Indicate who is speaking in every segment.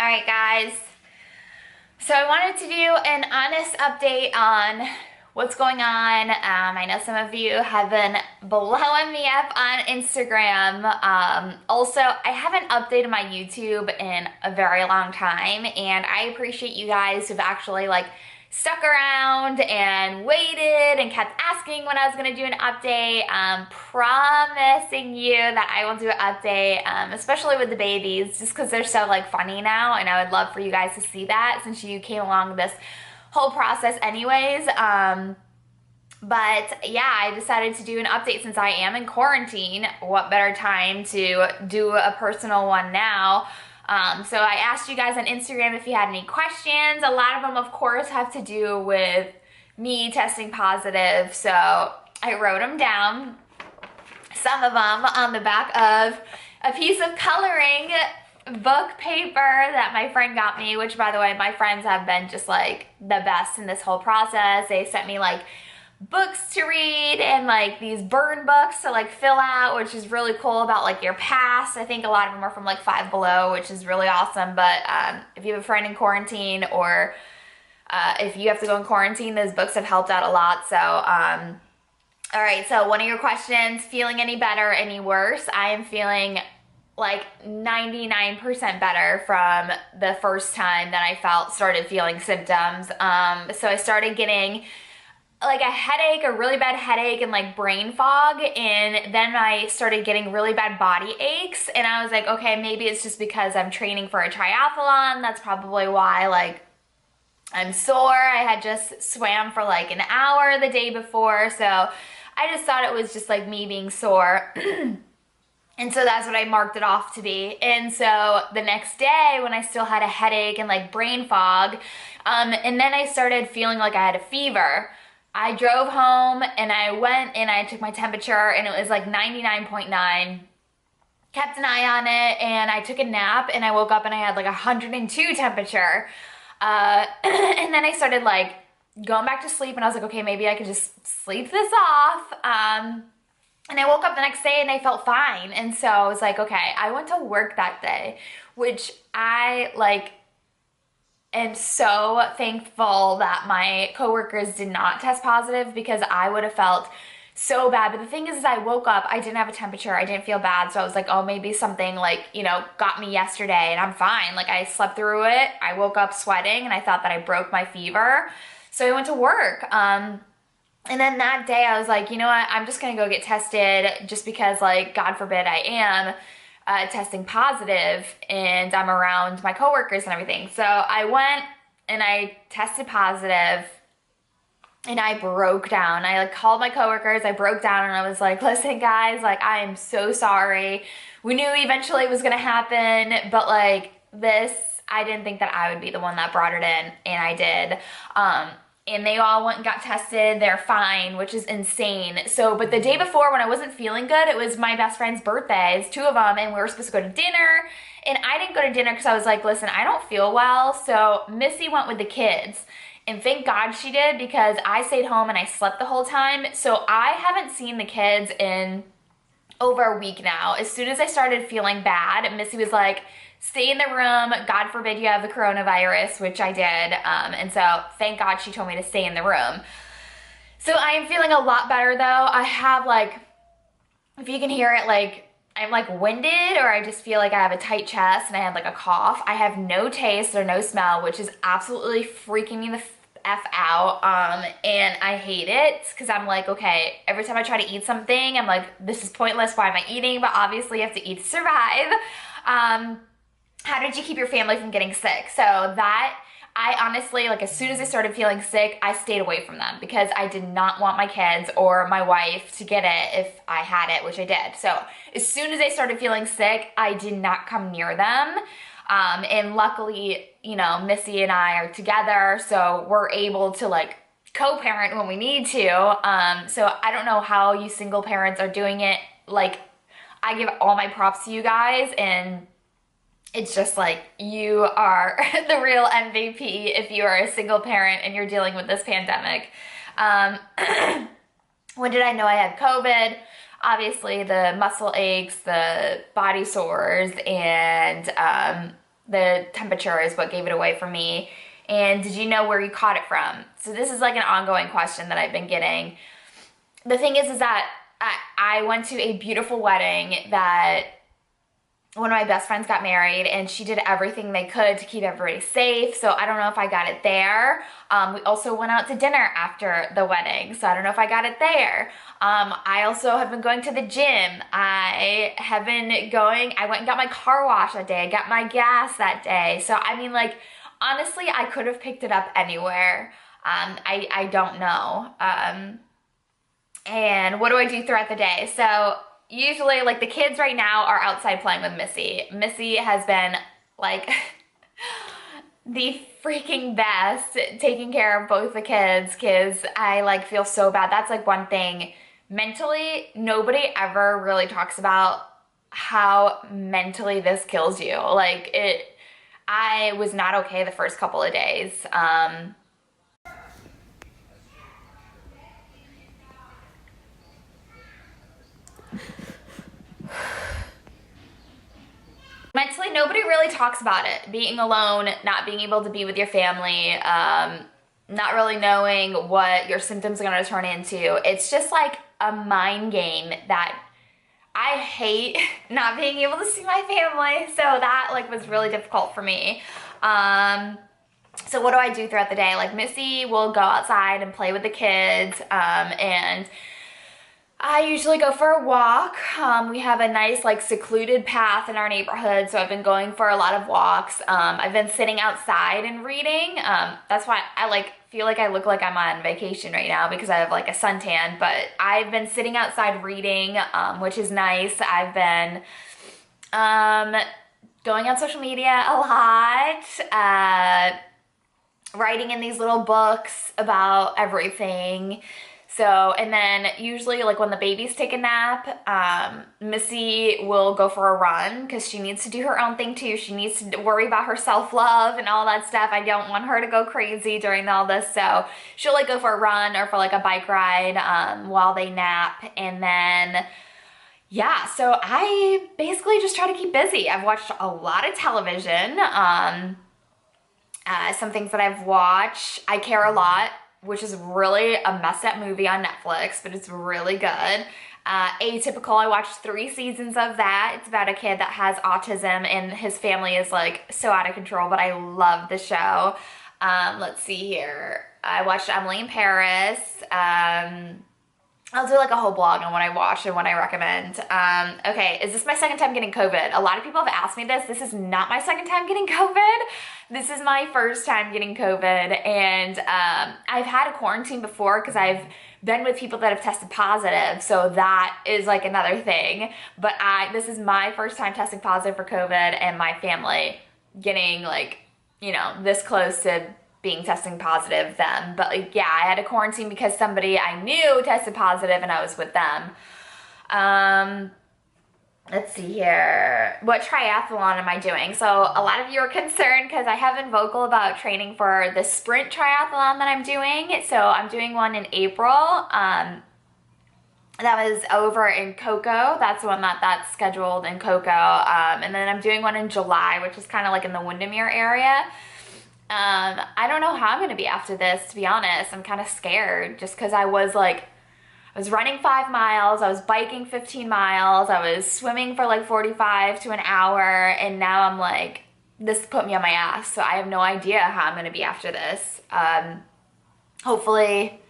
Speaker 1: All right, guys. So I wanted to do an honest update on what's going on. I know some of you have been blowing me up on Instagram. Also, I haven't updated my YouTube in a very long time, and I appreciate you guys who've actually stuck around and waited and kept asking when I was gonna do an update. Promising you that I will do an update, especially with the babies, just because they're so funny now, and I would love for you guys to see that since you came along this whole process anyways. But yeah, I decided to do an update since I am in quarantine. What better time to do a personal one now? So I asked you guys on Instagram if you had any questions. A lot of them, of course, have to do with me testing positive. So I wrote them down, some of them on the back of a piece of coloring book paper that my friend got me, which, by the way, my friends have been just the best in this whole process. They sent me books to read and these burn books to fill out, which is really cool, about your past. I think a lot of them are from Five Below, which is really awesome. But if you have a friend in quarantine, or if you have to go in quarantine, those books have helped out a lot. So all right, so one of your questions: feeling any better, any worse? I am feeling 99% better from the first time that I started feeling symptoms. So I started getting a headache, a really bad headache, and brain fog, and then I started getting really bad body aches, and I was like, okay, maybe it's just because I'm training for a triathlon. That's probably why I'm sore. I had just swam for an hour the day before, so I just thought it was just me being sore. And so that's what I marked it off to be. And so the next day, when I still had a headache and brain fog, and then I started feeling like I had a fever, I drove home and I went and I took my temperature, and it was 99.9. Kept an eye on it, and I took a nap, and I woke up and I had 102 temperature. And then I started going back to sleep, and I was like, okay, maybe I could just sleep this off. And I woke up the next day and I felt fine. And so I was like, okay, I went to work that day, which I am so thankful that my coworkers did not test positive, because I would have felt so bad. But the thing is I woke up, I didn't have a temperature, I didn't feel bad. So I was like, oh, maybe something got me yesterday, and I'm fine. I slept through it. I woke up sweating, and I thought that I broke my fever. So I went to work. And then that day I was like, you know what, I'm just gonna go get tested, just because God forbid I am testing positive and I'm around my coworkers and everything. So I went and I tested positive, and I broke down. I called my coworkers, I broke down, and I was like, listen guys, I am so sorry. We knew eventually it was gonna happen, but this, I didn't think that I would be the one that brought it in, and I did. And they all went and got tested. They're fine, which is insane. So, but the day before, when I wasn't feeling good, it was my best friend's birthdays, two of them, and we were supposed to go to dinner. And I didn't go to dinner because I was like, listen, I don't feel well. So Missy went with the kids. And thank God she did, because I stayed home and I slept the whole time. So I haven't seen the kids in over a week now. As soon as I started feeling bad, Missy was like, stay in the room. God forbid you have the coronavirus, which I did. And so thank God she told me to stay in the room. So I am feeling a lot better though. I have if you can hear it, I'm winded, or I just feel I have a tight chest and I have a cough. I have no taste or no smell, which is absolutely freaking me the F out. And I hate it, because I'm okay, every time I try to eat something, I'm this is pointless. Why am I eating? But obviously you have to eat to survive. How did you keep your family from getting sick? So that, I honestly, as soon as I started feeling sick, I stayed away from them, because I did not want my kids or my wife to get it if I had it, which I did. So as soon as I started feeling sick, I did not come near them. And luckily, Missy and I are together, so we're able to co-parent when we need to. So I don't know how you single parents are doing it. I give all my props to you guys, and it's just you are the real MVP if you are a single parent and you're dealing with this pandemic. When did I know I had COVID? Obviously the muscle aches, the body sores, and The temperature is what gave it away for me. And did you know where you caught it from? So this is like an ongoing question that I've been getting. The thing is that I went to a beautiful wedding that one of my best friends got married, and she did everything they could to keep everybody safe. So I don't know if I got it there. We also went out to dinner after the wedding, so I don't know if I got it there. I also have been going to the gym. I went and got my car wash that day. I got my gas that day. So I mean, like, honestly, I could have picked it up anywhere. I don't know. And what do I do throughout the day? So usually, like, the kids right now are outside playing with Missy. Missy has been like the freaking best taking care of both the kids, because I like feel so bad. That's like one thing mentally, nobody ever really talks about how mentally this kills you. Like, I was not okay the first couple of days. Mentally, nobody really talks about it. Being alone, not being able to be with your family, not really knowing what your symptoms are going to turn into. It's just like a mind game that I hate not being able to see my family. So that like was really difficult for me. So what do I do throughout the day? Like, Missy will go outside and play with the kids, and I usually go for a walk. We have a nice like secluded path in our neighborhood, so I've been going for a lot of walks. I've been sitting outside and reading. That's why I like feel like I look like I'm on vacation right now, because I have like a suntan, but I've been sitting outside reading, which is nice. I've been going on social media a lot, writing in these little books about everything. So, and then usually like when the babies take a nap, Missy will go for a run because she needs to do her own thing too. She needs to worry about her self-love and all that stuff. I don't want her to go crazy during all this. So she'll like go for a run or for like a bike ride while they nap. And then, yeah, so I basically just try to keep busy. I've watched a lot of television. Some things that I've watched, I Care a Lot, which is really a messed up movie on Netflix, but it's really good. Atypical, I watched 3 seasons of that. It's about a kid that has autism and his family is like so out of control, but I love the show. Let's see here. I watched Emily in Paris. I'll do like a whole blog on what I watched and what I recommend. Okay, is this my second time getting COVID? A lot of people have asked me this. This is not my second time getting COVID. This is my first time getting COVID. And I've had a quarantine before because I've been with people that have tested positive. So that is like another thing. But this is my first time testing positive for COVID, and my family getting like, you know, this close to being testing positive then. But like, yeah, I had a quarantine because somebody I knew tested positive and I was with them. Let's see here. What triathlon am I doing? So a lot of you are concerned because I have been vocal about training for the sprint triathlon that I'm doing. So I'm doing one in April. That was over in Cocoa. That's the one that's scheduled in Cocoa. And then I'm doing one in July, which is kind of like in the Windermere area. I don't know how I'm going to be after this, to be honest. I'm kind of scared just because I was running 5 miles, I was biking 15 miles, I was swimming for like 45 to an hour, and now I'm like, this put me on my ass. So I have no idea how I'm going to be after this. Hopefully,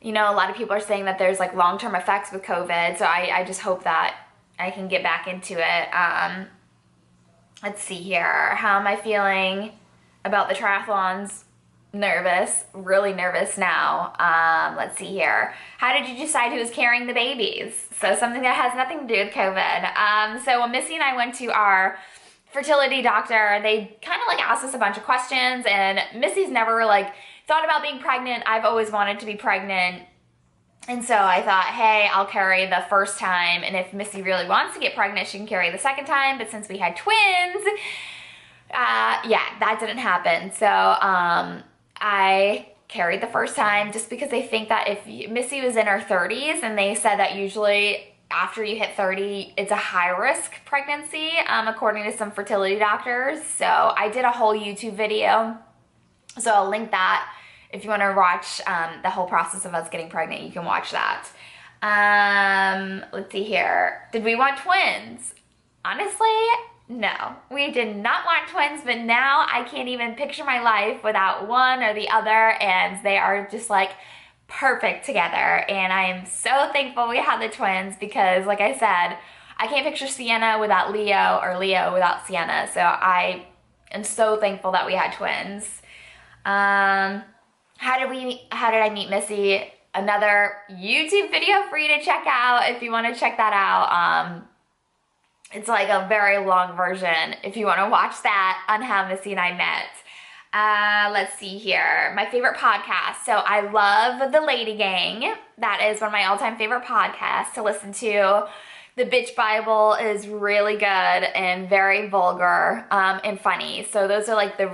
Speaker 1: you know, a lot of people are saying that there's like long-term effects with COVID. So I just hope that I can get back into it. Let's see here. How am I feeling about the triathlons? Nervous, really nervous now. Let's see here. How did you decide who was carrying the babies? So something that has nothing to do with COVID. So when Missy and I went to our fertility doctor, they kind of like asked us a bunch of questions, and Missy's never like thought about being pregnant. I've always wanted to be pregnant. And so I thought, hey, I'll carry the first time, and if Missy really wants to get pregnant, she can carry the second time. But since we had twins, yeah, that didn't happen. So I carried the first time just because they think that if Missy was in her 30s, and they said that usually after you hit 30, it's a high risk pregnancy, according to some fertility doctors. So I did a whole YouTube video. So I'll link that. If you want to watch the whole process of us getting pregnant, you can watch that. Let's see here. Did we want twins? Honestly, no. We did not want twins, but now I can't even picture my life without one or the other, and they are just like perfect together. And I am so thankful we had the twins because, like I said, I can't picture Sienna without Leo or Leo without Sienna. So I am so thankful that we had twins. How did I meet Missy? Another YouTube video for you to check out if you want to check that out. It's like a very long version if you want to watch that on how Missy and I met. Let's see here. My favorite podcast. So I love The Lady Gang. That is one of my all-time favorite podcasts to listen to. The Bitch Bible is really good and very vulgar and funny. So those are like the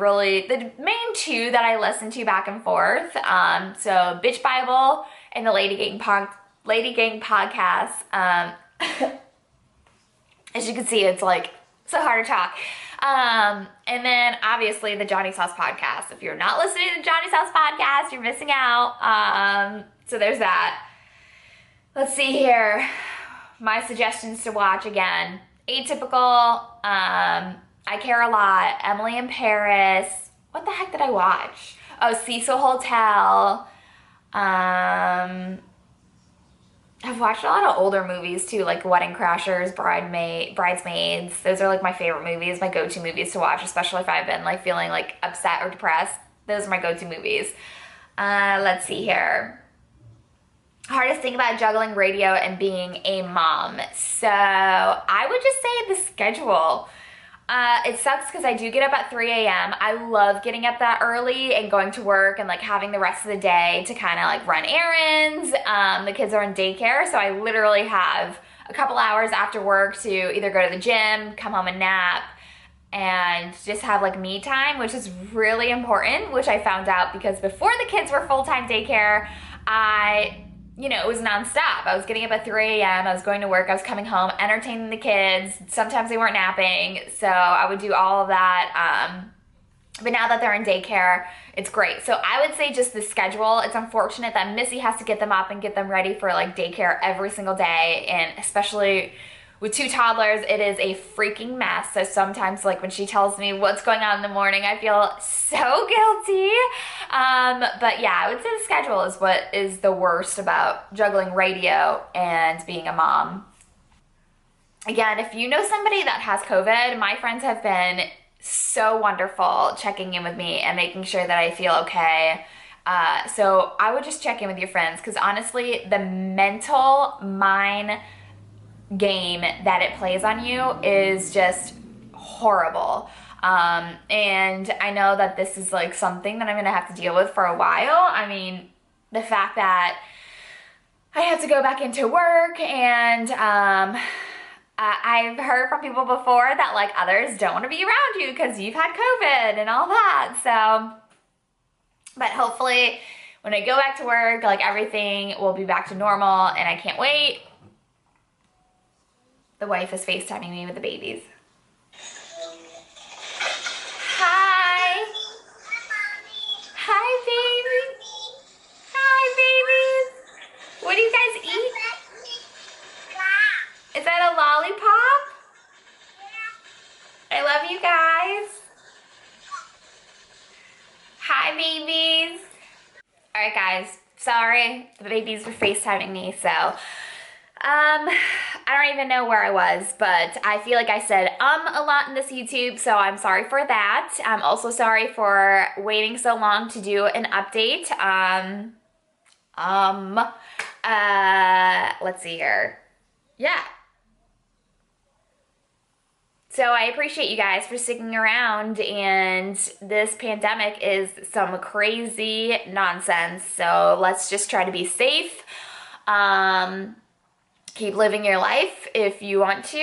Speaker 1: main two that I listen to back and forth. So Bitch Bible and the Lady Gang podcast. As you can see, it's like so hard to talk. And then obviously the Johnny Sauce podcast. If you're not listening to the Johnny Sauce podcast, you're missing out. So there's that. Let's see here. My suggestions to watch again. Atypical, I Care a Lot, Emily in Paris. What the heck did I watch? Oh, Cecil Hotel. I've watched a lot of older movies too, like Wedding Crashers, Bridesmaids. Those are like my favorite movies, my go-to movies to watch, especially if I've been like feeling like upset or depressed. Those are my go-to movies. Let's see here. Hardest thing about juggling radio and being a mom. So I would just say the schedule. It sucks because I do get up at 3 a.m. I love getting up that early and going to work and like having the rest of the day to kind of like run errands. The kids are in daycare, so I literally have a couple hours after work to either go to the gym, come home and nap, and just have like me time, which is really important, which I found out because before the kids were full-time daycare, it was nonstop. I was getting up at 3 a.m. I was going to work. I was coming home, entertaining the kids. Sometimes they weren't napping, so I would do all of that. But now that they're in daycare, it's great. So I would say just the schedule. It's unfortunate that Missy has to get them up and get them ready for like daycare every single day, and especially with 2 toddlers, it is a freaking mess. So sometimes like when she tells me what's going on in the morning, I feel so guilty. But yeah, I would say the schedule is what is the worst about juggling radio and being a mom. Again, if you know somebody that has COVID, my friends have been so wonderful checking in with me and making sure that I feel okay. So I would just check in with your friends because honestly, the mental mind game that it plays on you is just horrible. And I know that this is like something that I'm gonna have to deal with for a while. I mean, the fact that I have to go back into work and I've heard from people before that like others don't want to be around you because you've had COVID and all that. So, but hopefully when I go back to work, like everything will be back to normal and I can't wait. The wife is FaceTiming me with the babies. Hi. Hi, baby. Hi, babies. What do you guys eat? Is that a lollipop? I love you guys. Hi, babies. All right, guys. Sorry, the babies were FaceTiming me, so I don't even know where I was, but I feel like I said a lot in this YouTube, so I'm sorry for that. I'm also sorry for waiting so long to do an update. Let's see here. Yeah. So I appreciate you guys for sticking around, and this pandemic is some crazy nonsense, so let's just try to be safe. Keep living your life if you want to,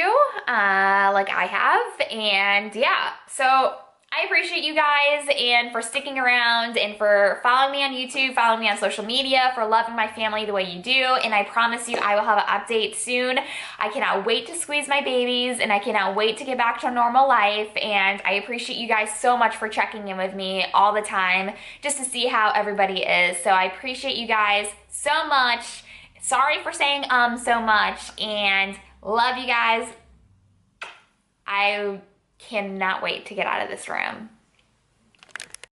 Speaker 1: like I have, and yeah, so I appreciate you guys and for sticking around and for following me on YouTube, following me on social media, for loving my family the way you do. And I promise you I will have an update soon. I cannot wait to squeeze my babies and I cannot wait to get back to normal life. And I appreciate you guys so much for checking in with me all the time just to see how everybody is. So I appreciate you guys so much. Sorry for saying so much and love you guys. I cannot wait to get out of this room.